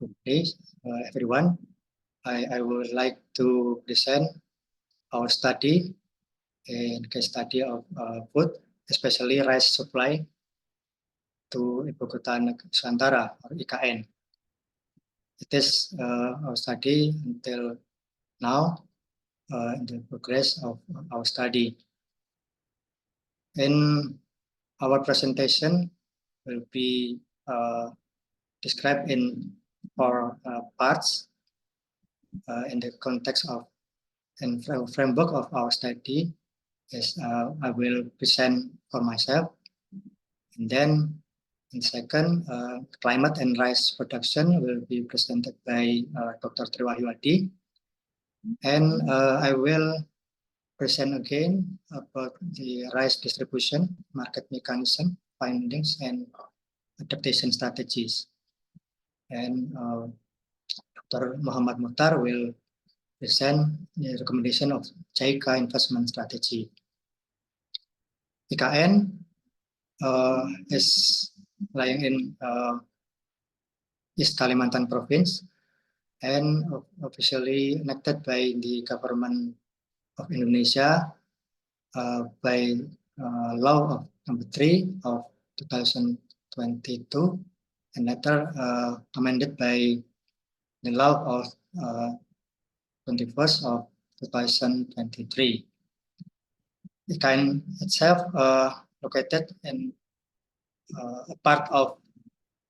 Okay, everyone, I would like to present our study and case study of food, especially rice supply to Ibu Kota Nusantara or IKN. It is our study until now in the progress of our study. In our presentation will be described in four parts in the context of and framework of our study. Is I will present for myself, and then in second, climate and rice production will be presented by Dr. Triwahyuadi, and I will present again about the rice distribution, market mechanism, findings, and adaptation strategies. And Dr. Muhammad Muhtar will present the recommendation of JICA investment strategy. IKN is lying in East Kalimantan Province and officially enacted by the government of Indonesia by law of number 3 of 2022 and later amended by the law of 21st of 2023. IKN itself located in a part of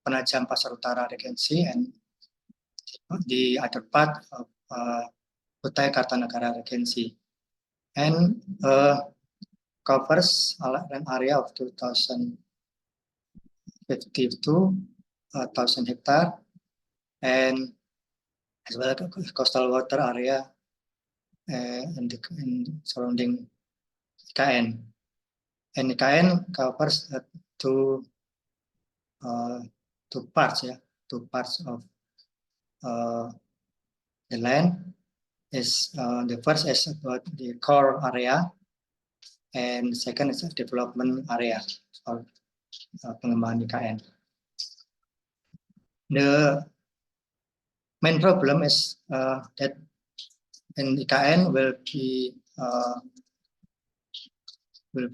Penajam Pasar Utara Regency and the other part of Kutai Kartanegara Regency, and covers an area of 2,052,000 hectare, and as well as coastal water area in surrounding IKN. And IKN covers two parts, two parts of the land. Is the first is about the core area, and second is a development area or pengembangan IKN. The main problem is that in IKN will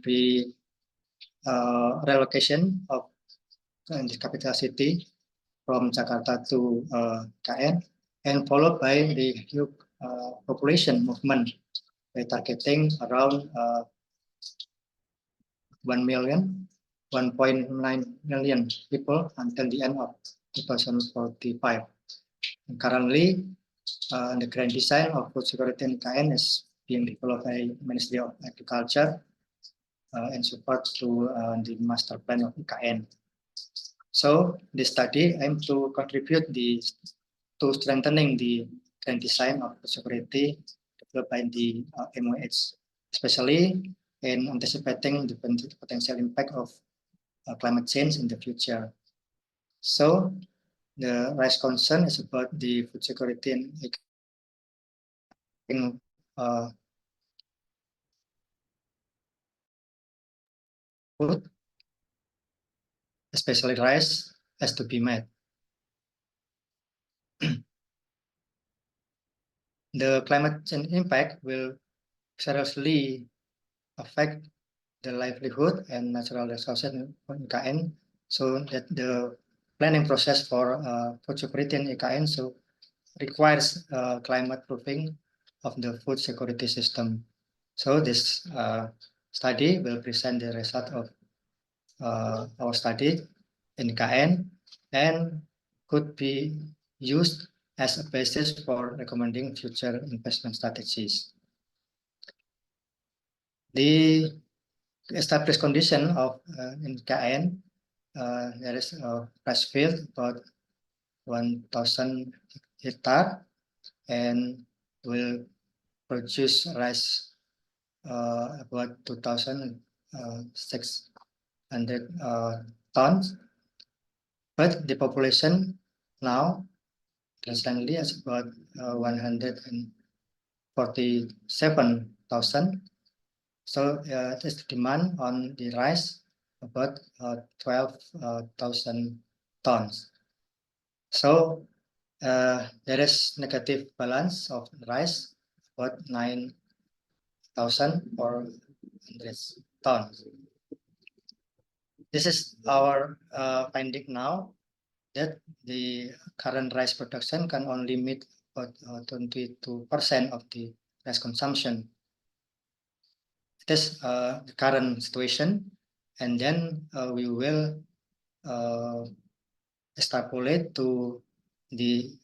be relocation of the capital city from Jakarta to IKN, and followed by the huge population movement by targeting around 1.9 million people until the end of 2045. And currently, the grand design of food security in IKN is being developed by Ministry of Agriculture and support to the master plan of IKN. So this study aims to contribute to strengthening the grand design of food security developed by the MOH, especially in anticipating the potential impact of climate change in the future. So the rice concern is about the food security and food, especially rice, has to be met. The climate change impact will seriously affect the livelihood and natural resources in IKN, so that the planning process for food security in IKN requires climate proofing of the food security system. So this study will present the result of our study in IKN and could be used as a basis for recommending future investment strategies. The established condition of in IKN, there is a rice field about 1,000 hectare and will produce rice about 2,600 tons. But the population now recently is about 147,000. So there's demand on the rice about 12,000 tons. So there is negative balance of rice, about 9,400 tons. This is our finding now, that the current rice production can only meet about 22% of the rice consumption. It is the current situation, and then we will extrapolate to the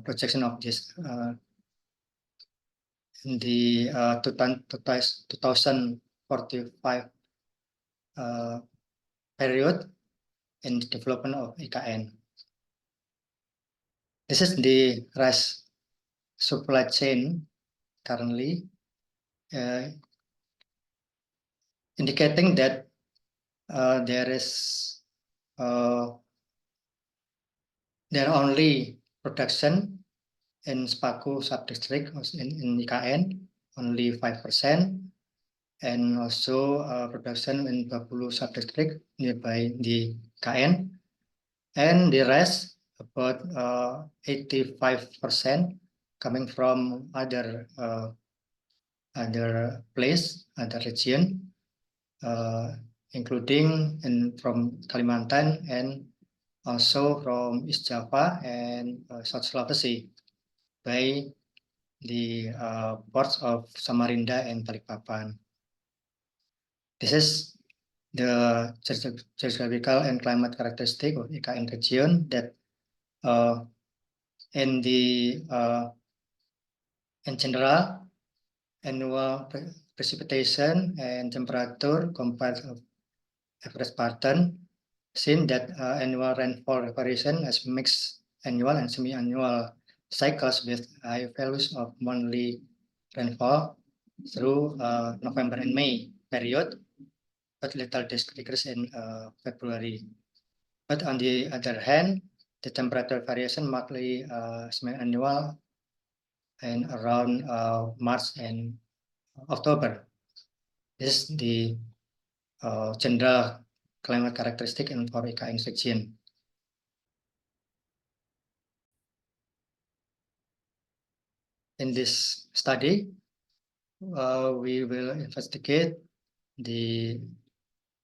projection of this in the 2045 period in the development of IKN. This is the rice supply chain currently, indicating that there are only production in Spaku subdistrict in IKN only 5%, and also production in Babulu subdistrict nearby the IKN, and the rest about 85% coming from other place, other region, including from Kalimantan and also from East Java and South Sulawesi by the ports of Samarinda and Balikpapan. This is the geographical and climate characteristic of IKN region, that in general, annual precipitation and temperature compared of average pattern, seen that annual rainfall variation as mixed annual and semi-annual cycles with high values of monthly rainfall through November and May period, but little decrease in February. But on the other hand, the temperature variation markedly semi-annual and around March and October. This is the general climate characteristic in for IKN region. In this study, we will investigate the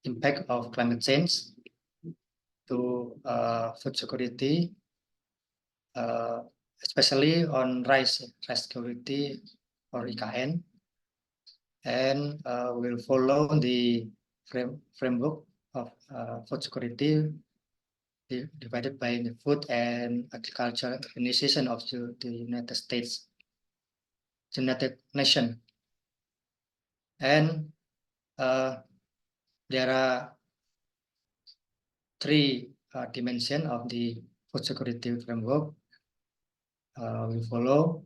impact of climate change to food security, especially on rice security for IKN, and will follow the framework of food security divided by the Food and Agriculture Organization of the United Nations. And there are three dimensions of the food security framework we follow.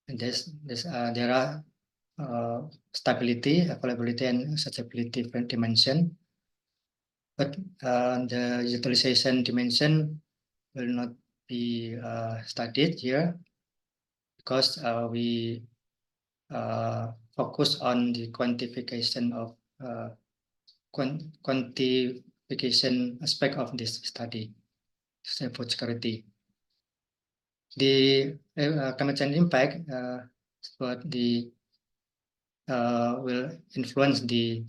And there are stability, availability, and accessibility dimension. But the utilization dimension will not be studied here, because we focus on the quantification of quantification aspect of this study, food security. The climate change impact will influence the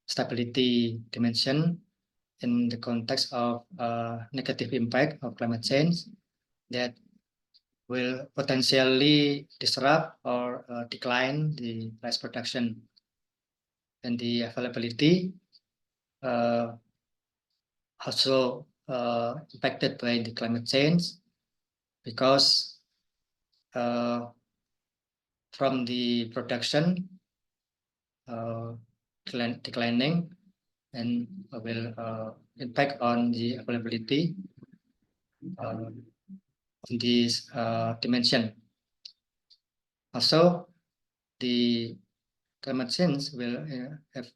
stability dimension in the context of negative impact of climate change that will potentially disrupt or decline the rice production. And the availability also impacted by the climate change, because from the production declining, and will impact on the availability of this dimension. Also, the climate change will have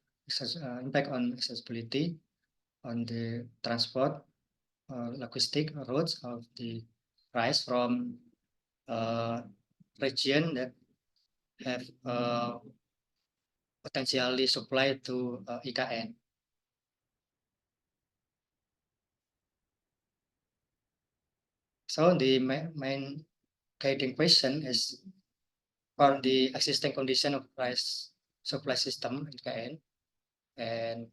impact on accessibility, on the transport, logistic routes of the rice from region that have potentially supply to So the main guiding question is for the existing condition of rice supply system in KN, and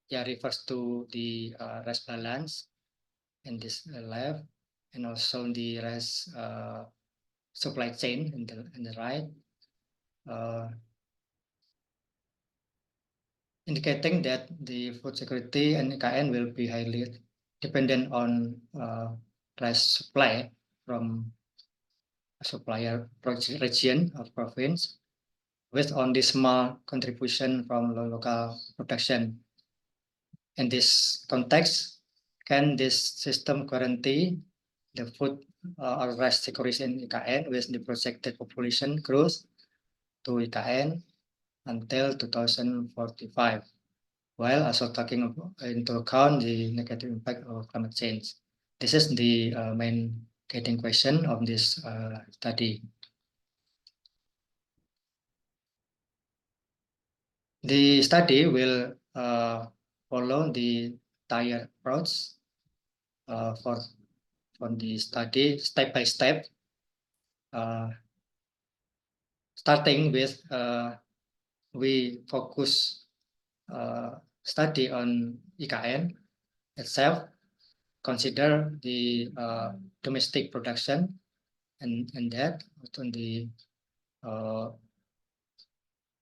yeah, refers to the rice balance in this left, and also the rice supply chain in the right, indicating that the food security and KN will be highly dependent on rice supply from a supplier region or province, with only small contribution from local production. In this context, can this system guarantee the food or rice security in IKN with the projected population growth to IKN until 2045, while also taking into account the negative impact of climate change? This is the main guiding question of this study. The study will follow the tier approach for the study step by step, starting with we focus study on IKN itself, consider the domestic production and that on the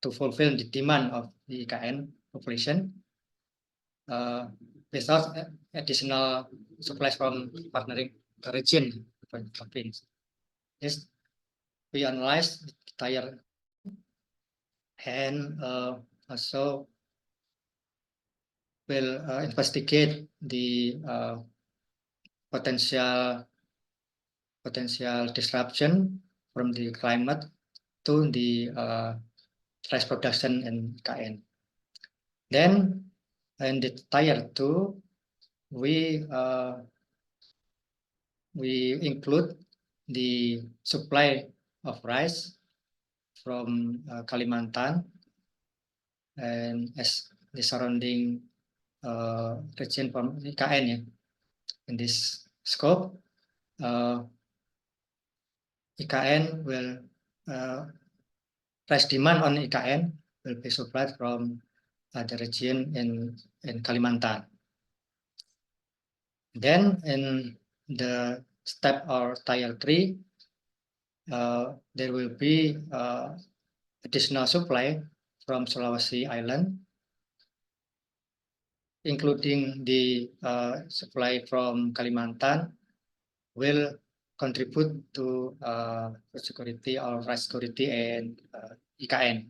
to fulfill the demand of the IKN population without additional supplies from partnering region province. Yes, we analyze the tier and also will investigate the potential disruption from the climate to the rice production in KN. Then in the tier 2, we include the supply of rice from Kalimantan and as the surrounding region from IKN. Yeah. In this scope, IKN will rice demand on IKN will be supplied from the region in Kalimantan. Then in the step or tier 3, there will be additional supply from Sulawesi Island, including the supply from Kalimantan, will contribute to food security or rice security and IKN.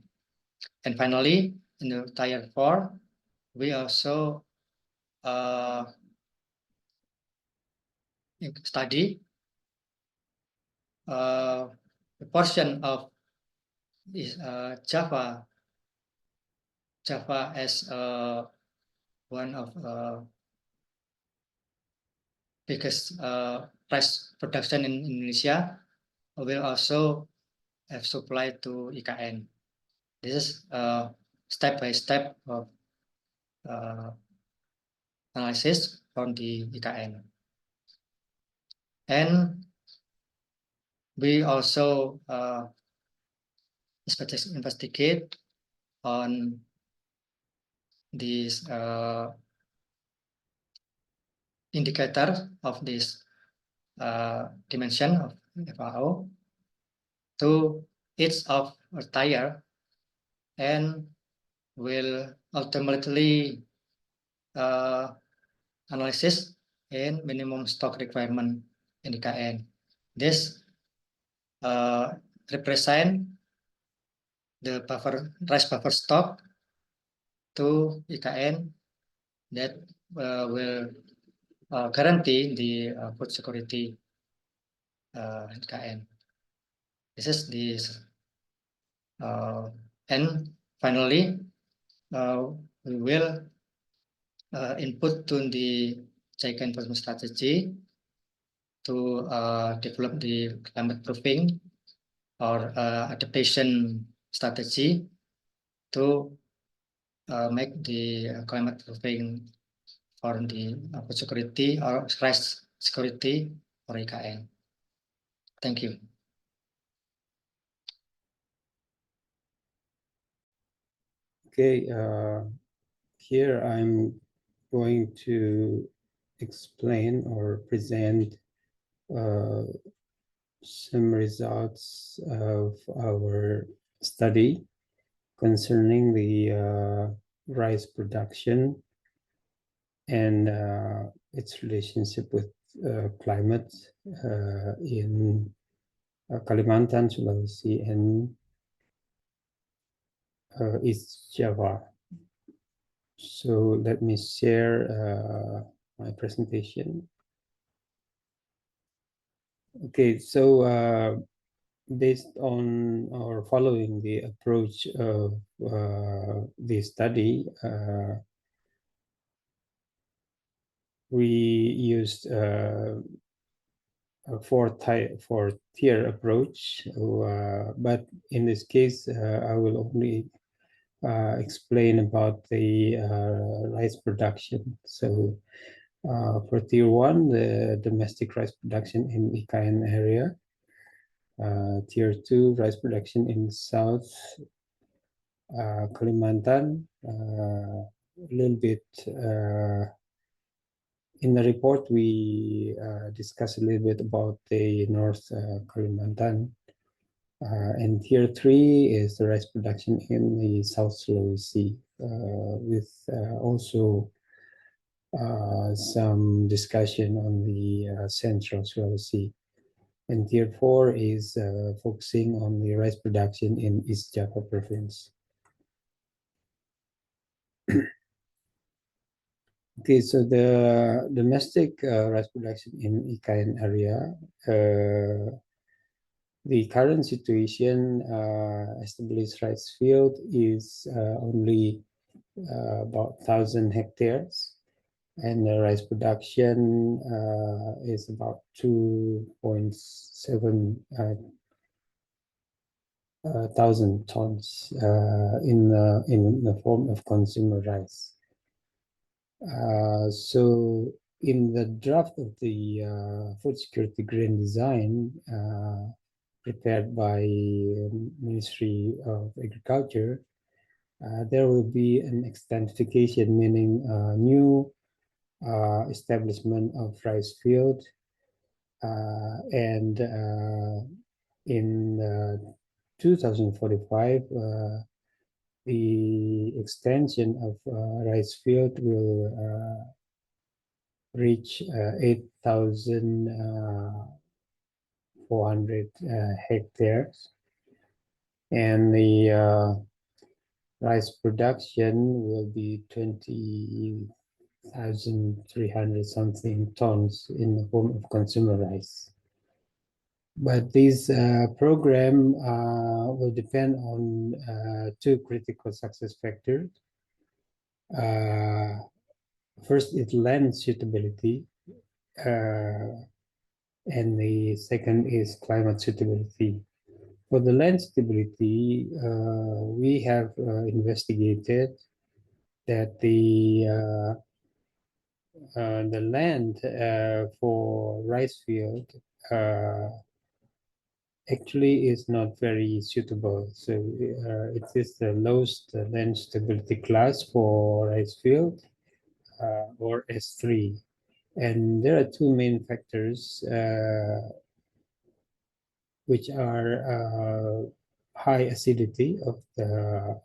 And finally, in the tier 4, we also study a portion of Java as one of biggest rice production in Indonesia will also have supply to IKN. This is step by step of analysis from the IKN. And we also investigate on this indicator of this dimension of FAO to each of a tier, and will ultimately analysis and minimum stock requirement in IKN. This represent the rice buffer stock to IKN that will guarantee the food security in IKN. This is this, and finally we will input to the JICA enforcement strategy to develop the climate proofing or adaptation strategy to make the climate proofing for the food security or rice security for IKN. Thank you. Okay, here I'm going to explain or present some results of our study concerning the rice production and its relationship with climate in Kalimantan, Sulawesi, and East Java. So let me share my presentation. Okay, so based on or following the approach of the study, we used a four-tier approach, but in this case, I will only explain about the rice production. So for tier 1, the domestic rice production in Ikayan area. Tier 2, rice production in South Kalimantan. A little bit in the report, we discuss a little bit about the North Kalimantan. And tier 3 is the rice production in the South Sulawesi, with also some discussion on the Central Sulawesi. And tier 4 is focusing on the rice production in East Java province. Okay, so the domestic rice production in Ikayan area, the current situation, established rice field is only about 1,000 hectares, and the rice production is about 2.7 thousand tons in the form of consumer rice. So in the draft of the food security grain design prepared by Ministry of Agriculture, there will be an extensification, meaning new establishment of rice field, and in 2045, the extension of rice field will reach 8,400 hectares, and the rice production will be 20,300 something tons in the form of consumer rice. But this program will depend on two critical success factors. First is land suitability, and the second is climate suitability. For the land suitability, we have investigated that the land for rice field actually is not very suitable. So it is the lowest land stability class for rice field, or S3. And there are two main factors which are high acidity of the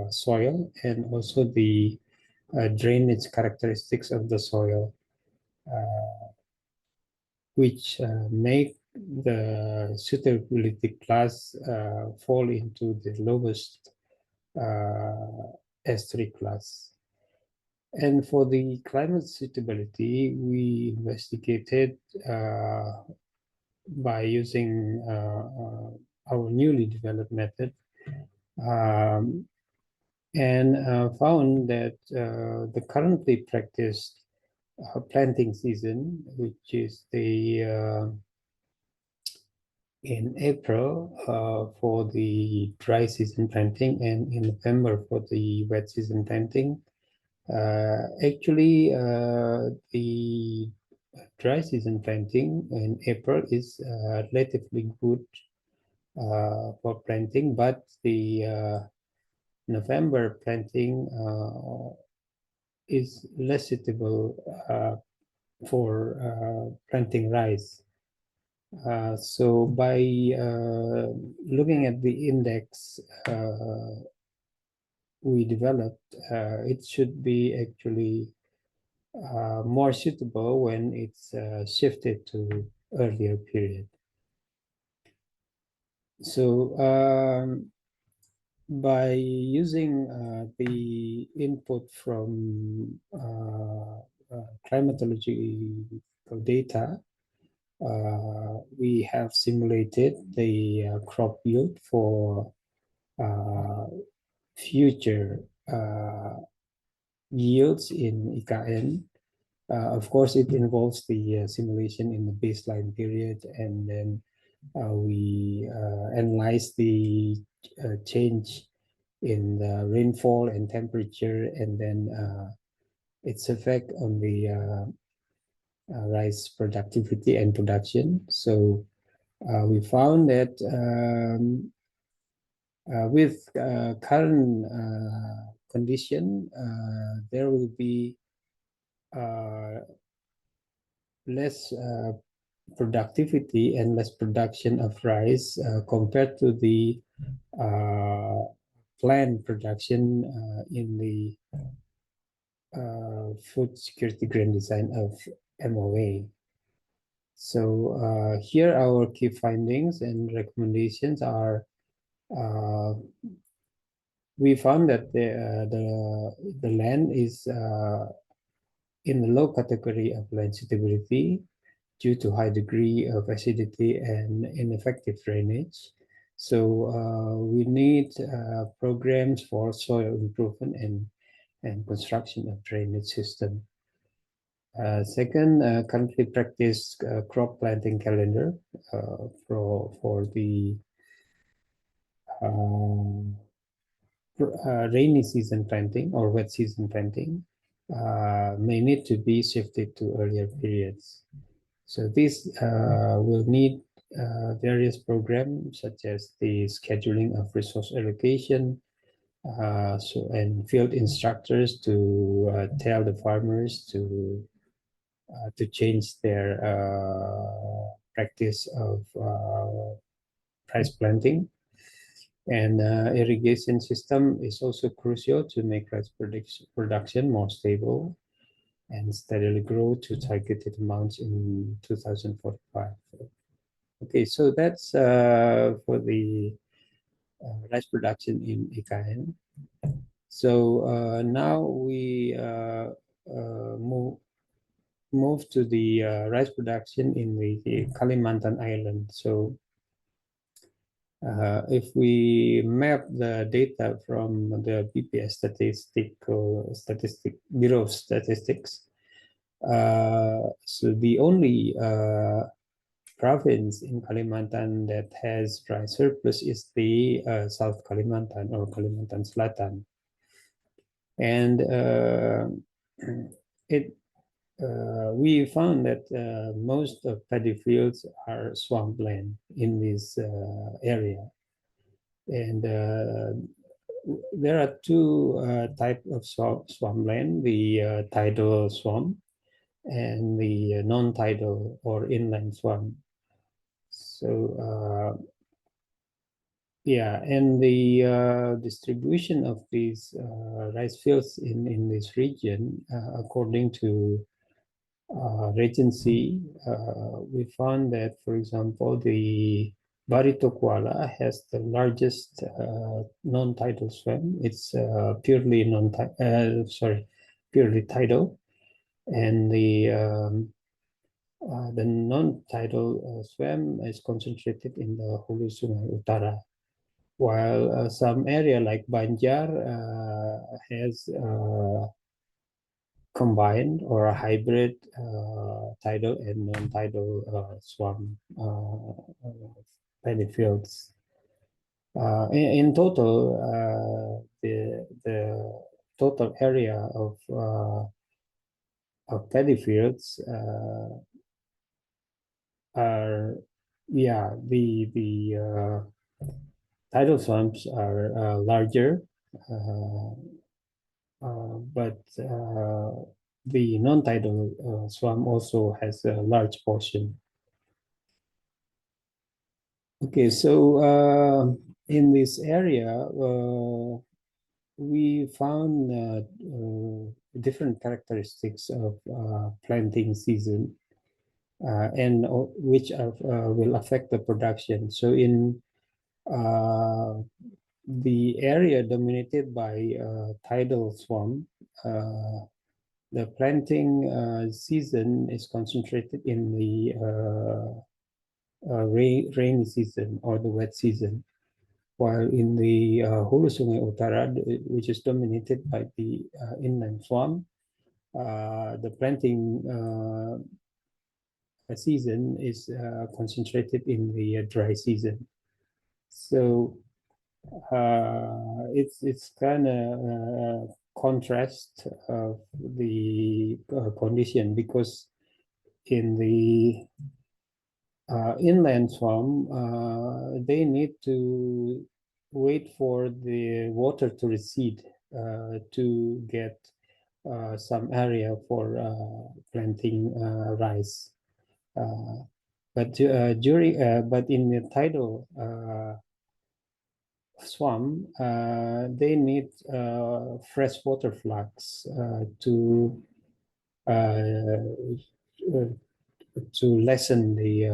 soil, and also the drainage characteristics of the soil, which make the suitability class fall into the lowest S3 class. And for the climate suitability, we investigated by using our newly developed method, and found that the currently practiced planting season, which is the in April for the dry season planting, and in November for the wet season planting, actually the dry season planting in April is relatively good for planting, but the November planting is less suitable for planting rice. So by looking at the index we developed, it should be actually more suitable when it's shifted to earlier period. So by using the input from climatological data, we have simulated the crop yield for future yields in IKN. Of course, it involves the simulation in the baseline period, and then we analyze the change in the rainfall and temperature, and then its effect on the rice productivity and production. So we found that with current condition, there will be less productivity and less production of rice compared to the planned production in the food security grand design of MOA. So here our key findings and recommendations are we found that the land is in the low category of land suitability due to high degree of acidity and ineffective drainage. So we need programs for soil improvement and construction of drainage system. Second, currently practice crop planting calendar for the rainy season planting or wet season planting may need to be shifted to earlier periods. So this will need various programs such as the scheduling of resource allocation, and field instructors to tell the farmers to change their practice of rice planting. And irrigation system is also crucial to make rice production more stable and steadily grow to targeted amounts in 2045. Okay, so that's for the rice production in IKN. So now we move to the rice production in the Kalimantan Island. So if we map the data from the BPS Bureau of Statistics, so the only province in Kalimantan that has rice surplus is the South Kalimantan or Kalimantan Selatan, and we found that most of paddy fields are swampland in this area, and there are two types of swampland: the tidal swamp and the non-tidal or inland swamp. So yeah, and the distribution of these rice fields in this region, according to Regency, we found that, for example, the Barito Kuala has the largest non-tidal swamp. It's purely purely tidal, and the non-tidal swamp is concentrated in the Hulu Sungai Utara, while some area like Banjar has combined or a hybrid tidal and non-tidal swamp paddy fields. In total, the total area of of paddy fields are, the tidal swamps are larger, but the non-tidal swamp also has a large portion. Okay, so in this area, we found different characteristics of planting season and which will affect the production. So in the area dominated by tidal swamp, the planting season is concentrated in the rainy season or the wet season, while in the Hulu Sungai Utara, which is dominated by the inland swamp, the planting season is concentrated in the dry season. So it's kind of contrast of the condition, because in the inland swamp, they need to wait for the water to recede to get some area for planting rice. But in the tidal swamp, they need freshwater flux to lessen the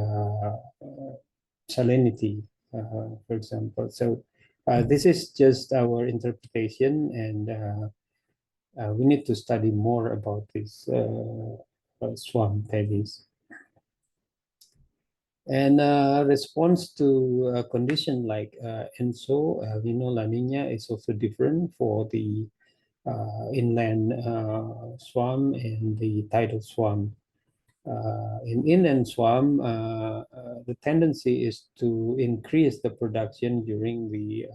salinity, for example. So this is just our interpretation, and we need to study more about these swamp paddies. And response to a condition like ENSO, La Nina, is also different for the inland swamp and the tidal swamp. In inland swamp, the tendency is to increase the production during the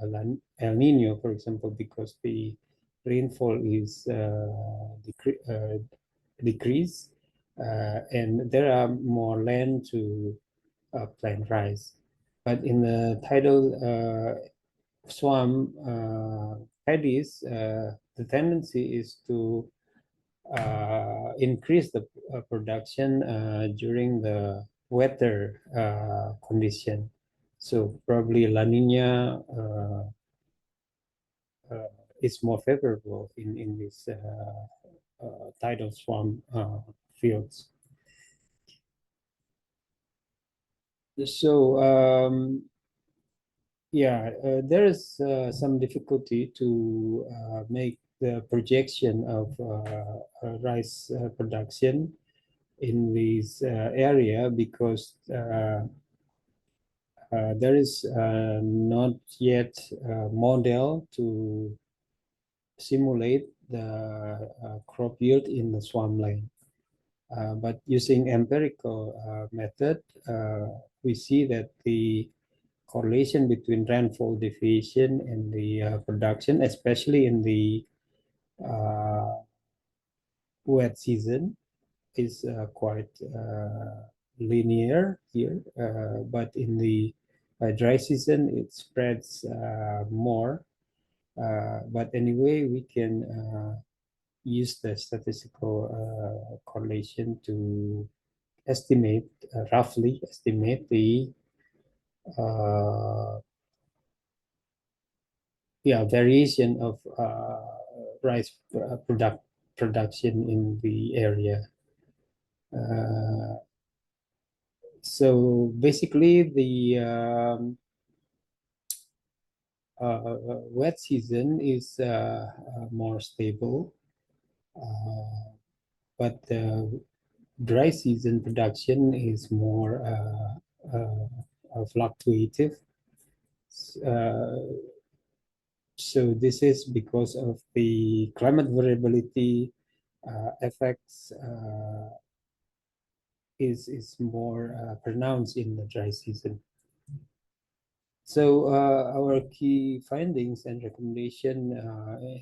El Nino, for example, because the rainfall is decreased, and there are more land to plant rice. But in the tidal swamp paddies, the tendency is to increase the production during the weather condition. So probably La Nina is more favorable in these tidal swamp fields. So there is some difficulty to make the projection of rice production in this area, because there is not yet a model to simulate the crop yield in the swampland. But using empirical method, we see that the correlation between rainfall deviation and the production, especially in the wet season, is quite linear here. But in the dry season, it spreads more. But anyway, we can use the statistical correlation to estimate, roughly estimate the variation of rice production in the area. So basically, the wet season is more stable, but the dry season production is more fluctuative. So this is because of the climate variability effects is more pronounced in the dry season. So our key findings and recommendation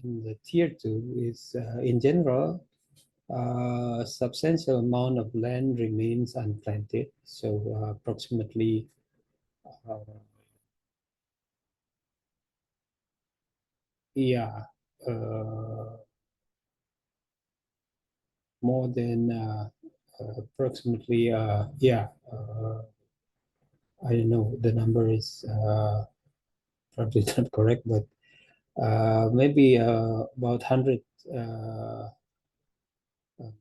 in the tier 2 is, in general, A substantial amount of land remains unplanted, so approximately yeah, more than approximately yeah, I don't know, the number is probably not correct, but maybe about 100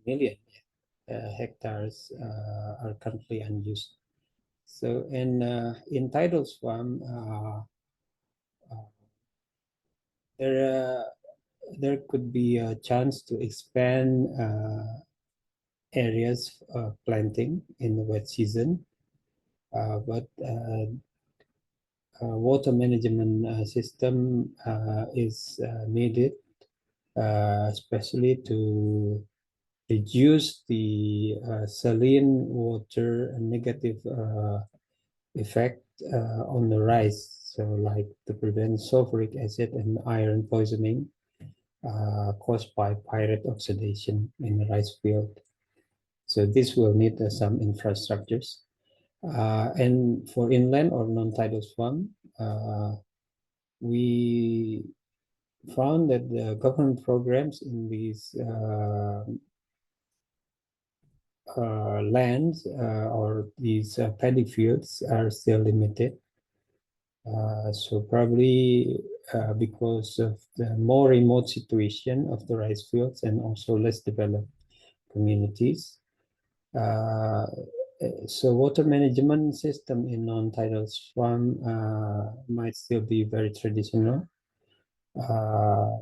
million hectares are currently unused. So in tidal swamp, there there could be a chance to expand areas planting in the wet season, but water management system is needed, especially to reduce the saline water negative effect on the rice. So like to prevent sulfuric acid and iron poisoning caused by pyrite oxidation in the rice field. So this will need some infrastructures. And for inland or non-tidal swamp, we found that the government programs in these lands or these paddy fields are still limited. So probably because of the more remote situation of the rice fields and also less developed communities. So water management system in non-tidal swamp might still be very traditional,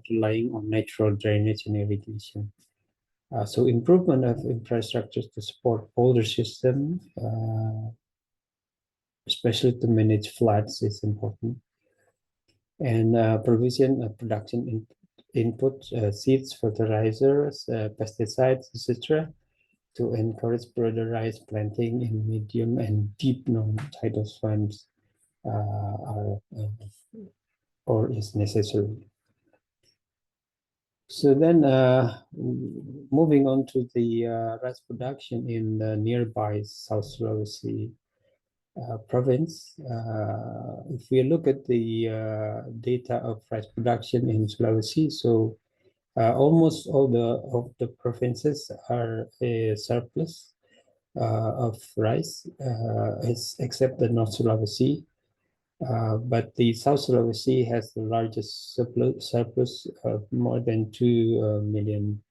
relying on natural drainage and irrigation. So improvement of infrastructures to support older system, especially to manage floods, is important. And provision of production input, seeds, fertilizers, pesticides, etc., to encourage broader rice planting in medium and deep non-tidal swamps or is necessary. So then moving on to the rice production in the nearby South Sulawesi province. If we look at the data of rice production in Sulawesi, so almost all of the provinces are a surplus of rice, except the North Sulawesi. But the South Sulawesi has the largest surplus of more than 2 million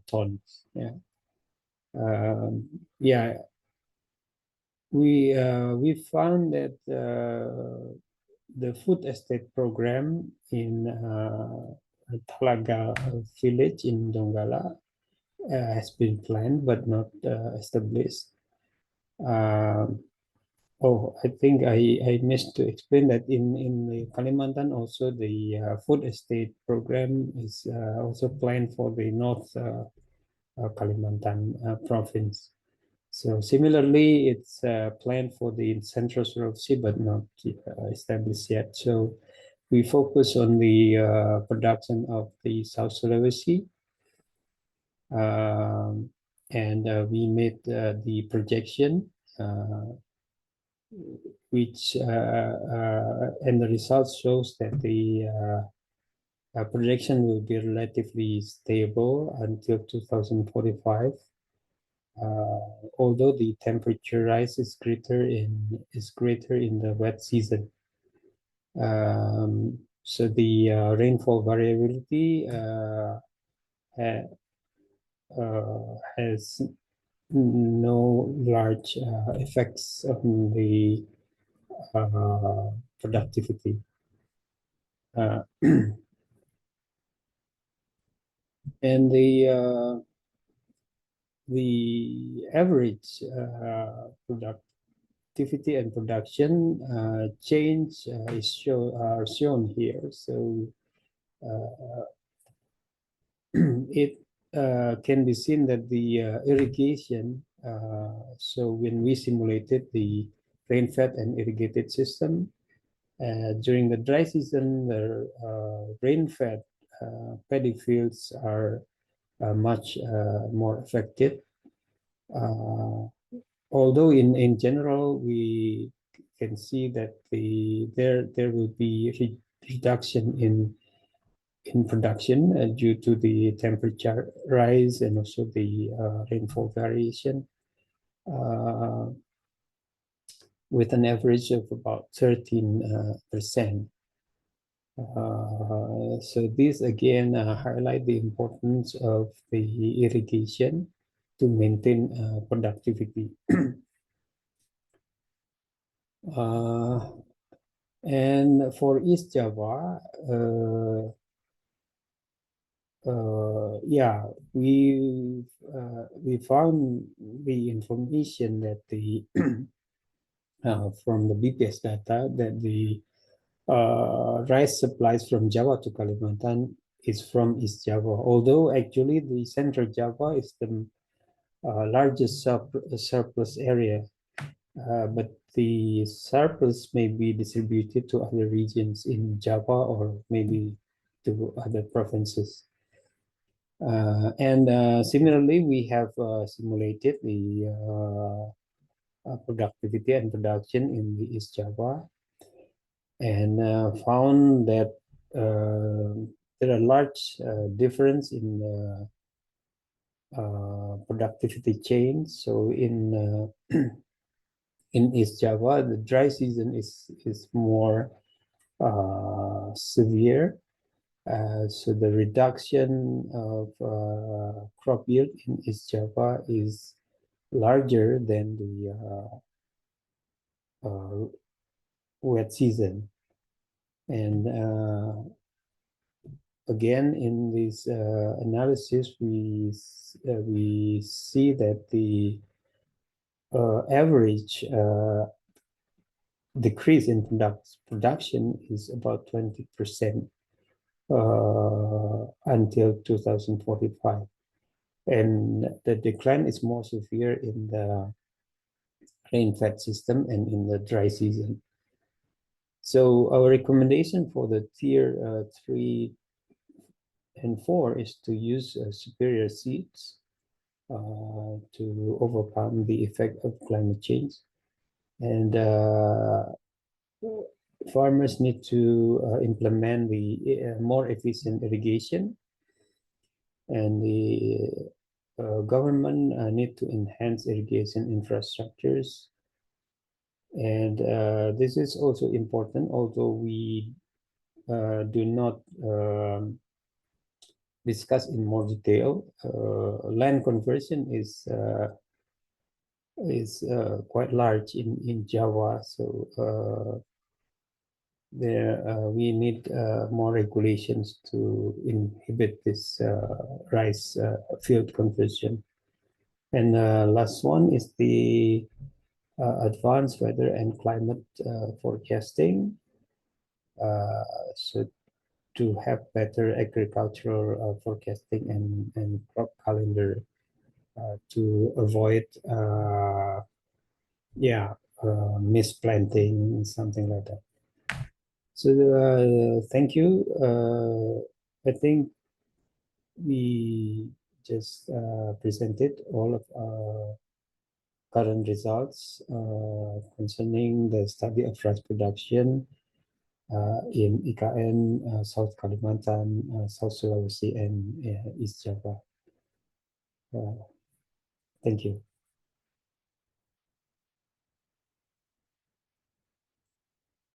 tons. Yeah, yeah. We found that the food estate program in Talaga village in Donggala has been planned but not established. Oh, I think I missed to explain that in the Kalimantan also the food estate program is also planned for the North Kalimantan province. So similarly, it's planned for the Central Sulawesi, but not established yet. So we focus on the production of the South Sulawesi, and we made the projection, which and the results shows that the projection will be relatively stable until 2045. Although the temperature rise is greater in the wet season. So the rainfall variability has no large effects on the productivity. And the average productivity and production change are shown here. So it can be seen that the irrigation, so when we simulated the rain-fed and irrigated system, during the dry season, the rain-fed paddy fields are much more effective. Although in general we can see that there will be reduction in production due to the temperature rise and also the rainfall variation, with an average of about 13%. So this again highlight the importance of the irrigation to maintain productivity. And for East Java, yeah, we found the information that the from the BPS data that the rice supplies from Java to Kalimantan is from East Java, although actually the Central Java is the largest surplus area, but the surplus may be distributed to other regions in Java or maybe to other provinces. And similarly, we have simulated the productivity and production in the East Java, and found that there are large difference in productivity chains. So in in East Java, the dry season is more severe. So the reduction of crop yield in East Java is larger than the wet season. And again, in this analysis, we see that the average decrease in production is about 20% until 2045. And the decline is more severe in the rain-fed system and in the dry season. So our recommendation for the tier 3 and 4 is to use superior seeds to overcome the effect of climate change. And farmers need to implement the more efficient irrigation, and the government need to enhance irrigation infrastructures. And this is also important, although we do not discuss in more detail. Land conversion is quite large in Java, so there we need more regulations to inhibit this rice field conversion. And last one is the advanced weather and climate forecasting. So to have better agricultural forecasting and crop calendar to avoid misplanting, something like that. So thank you. I think we just presented all of our current results concerning the study of rice production in IKN, South Kalimantan, South Sulawesi, and East Java. Thank you.